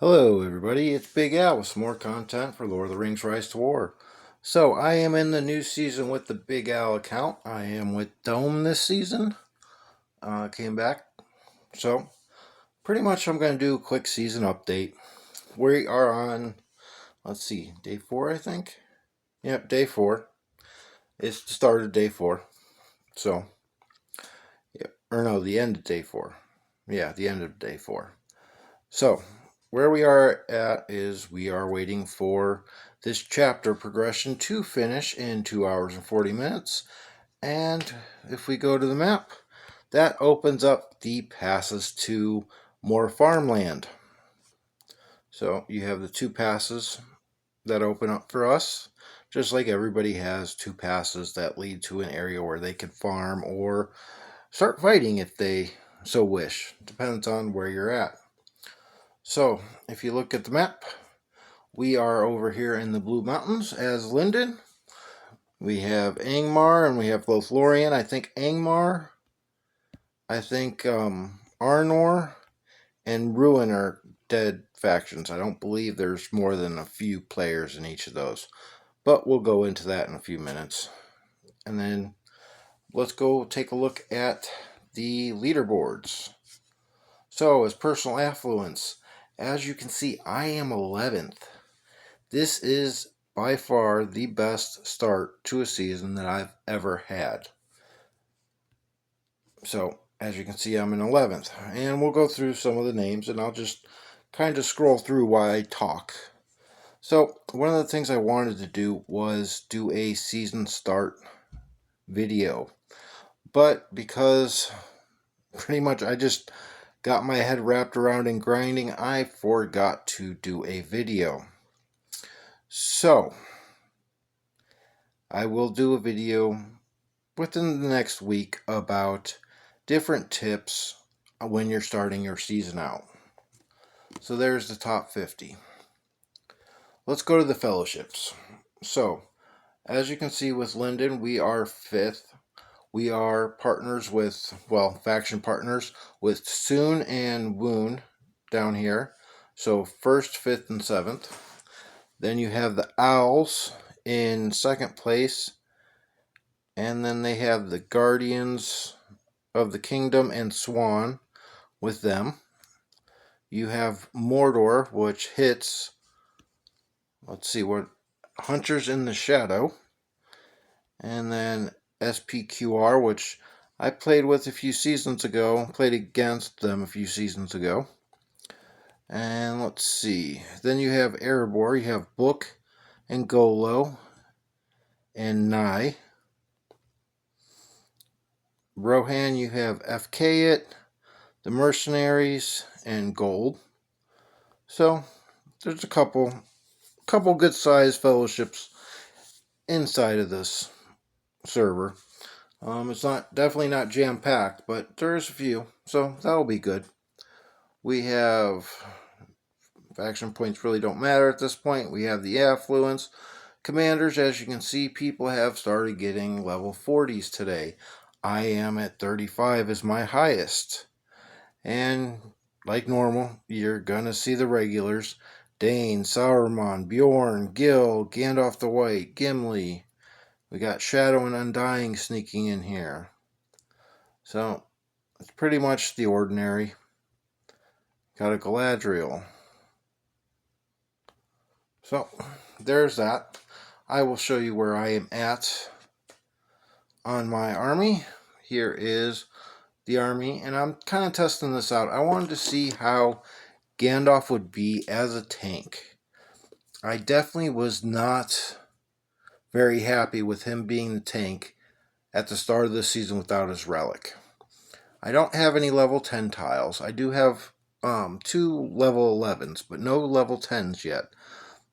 Hello everybody, it's Big Al with some more content for Lord of the Rings Rise to War. So I am in the new season with the Big Al account. I am with Dome this season. Came back. So pretty much I'm going to do a quick season update. We are on, let's see, day 4 I think? Yep, day 4. It's the start of day 4. So, yeah, or no, the end of day 4. Yeah, the end of day 4. So, where we are at is we are waiting for this chapter progression to finish in 2 hours and 40 minutes. And if we go to the map, that opens up the passes to more farmland. So you have the 2 passes that open up for us, just like everybody has 2 passes that lead to an area where they can farm or start fighting if they so wish. Depends on where you're at. So, if you look at the map, we are over here in the Blue Mountains as Linden. We have Angmar and we have Lothlorien. I think Angmar, Arnor, and Ruin are dead factions. I don't believe there's more than a few players in each of those. But we'll go into that in a few minutes. And then let's go take a look at the leaderboards. So, as personal affluence, as you can see, I am 11th. This is by far the best start to a season that I've ever had. So, as you can see, I'm in 11th. And we'll go through some of the names, and I'll just kind of scroll through while I talk. So, one of the things I wanted to do was do a season start video. But because pretty much I just got my head wrapped around in grinding, I forgot to do a video. So, I will do a video within the next week about different tips when you're starting your season out. So there's the top 50. Let's go to the fellowships. So, as you can see with Linden, we are 5th. We are partners with, faction partners with Soon and Woon down here. So 1st, 5th, and 7th. Then you have the Owls in 2nd place. And then they have the Guardians of the Kingdom and Swan with them. You have Mordor, which hits, Hunters in the Shadow. And then SPQR, which I played with a few seasons ago, played against them a few seasons ago. And let's see, then you have Erebor, you have Book and Golo and Nye. Rohan, you have FK It, the Mercenaries, and Gold. So there's a couple good sized fellowships inside of this server. It's definitely not jam packed, but there's a few, so that'll be good. We have faction points really don't matter at this point. We have the affluence commanders. As you can see, people have started getting level 40s today. I am at 35 as my highest. And like normal, you're gonna see the regulars. Dane, Sauron, Bjorn, Gil, Gandalf the White, Gimli. We got Shadow and Undying sneaking in here. So, it's pretty much the ordinary. Got a Galadriel. So, there's that. I will show you where I am at on my army. Here is the army, and I'm kind of testing this out. I wanted to see how Gandalf would be as a tank. I definitely was not very happy with him being the tank at the start of the season without his relic. I don't have any level 10 tiles. I do have 2 level 11s, but no level 10s yet.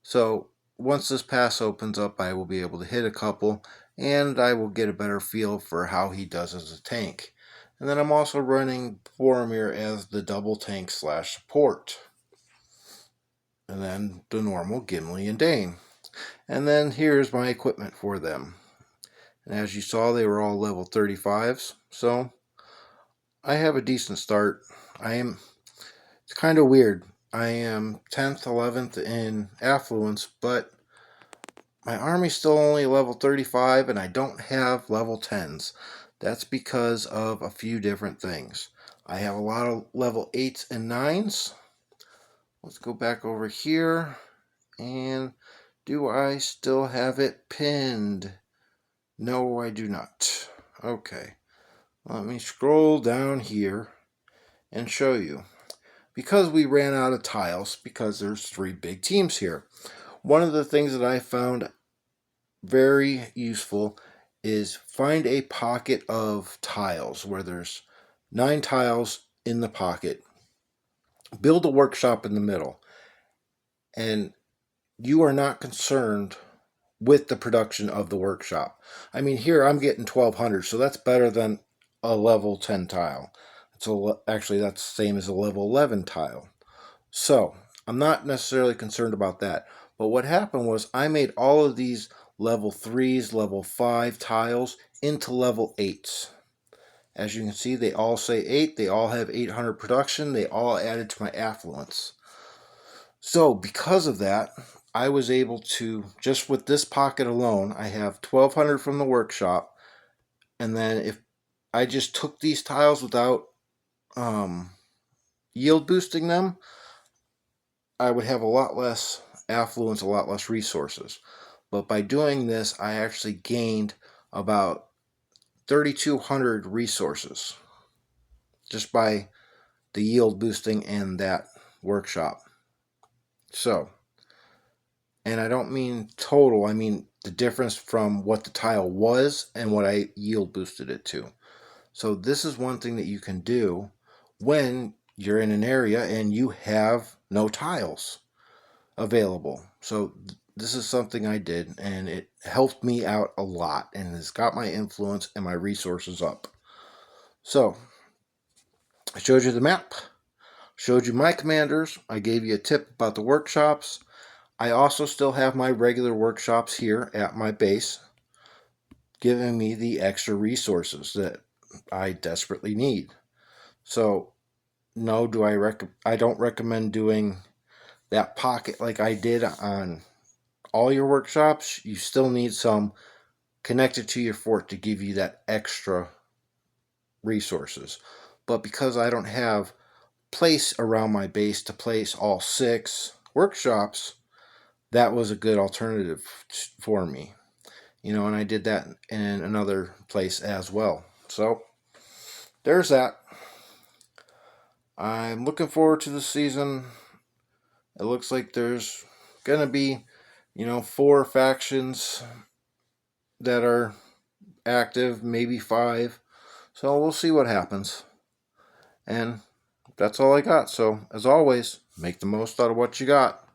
So once this pass opens up, I will be able to hit a couple, and I will get a better feel for how he does as a tank. And then I'm also running Boromir as the double tank / support. And then the normal Gimli and Dane. And then here's my equipment for them. And as you saw, they were all level 35s. So I have a decent start. It's kind of weird. I am 10th, 11th in affluence, but my army's still only level 35 and I don't have level 10s. That's because of a few different things. I have a lot of level 8s and 9s. Let's go back over here. And do I still have it pinned? No, I do not. Okay. Let me scroll down here and show you. Because we ran out of tiles, because there's 3 big teams here. One of the things that I found very useful is find a pocket of tiles where there's 9 tiles in the pocket. Build a workshop in the middle. And you are not concerned with the production of the workshop. I mean, here I'm getting 1200, so that's better than a level 10 tile. Actually, that's the same as a level 11 tile. So I'm not necessarily concerned about that. But what happened was I made all of these level 3s, level 5 tiles into level 8s. As you can see, they all say 8. They all have 800 production. They all added to my affluence. So because of that, I was able to, just with this pocket alone, I have 1200 from the workshop. And then if I just took these tiles without yield boosting them, I would have a lot less affluence, a lot less resources. But by doing this, I actually gained about 3,200 resources just by the yield boosting and that workshop. So, and I don't mean total, I mean the difference from what the tile was and what I yield boosted it to. So this is one thing that you can do when you're in an area and you have no tiles available. So this is something I did and it helped me out a lot and has got my influence and my resources up. So I showed you the map, showed you my commanders, I gave you a tip about the workshops. I also still have my regular workshops here at my base, giving me the extra resources that I desperately need. So no, I don't recommend doing that pocket like I did on all your workshops. You still need some connected to your fort to give you that extra resources. But because I don't have place around my base to place all 6 workshops, that was a good alternative for me. And I did that in another place as well. So there's that. I'm looking forward to the season. It looks like there's going to be, 4 factions that are active, maybe 5. So we'll see what happens. And that's all I got. So, as always, make the most out of what you got.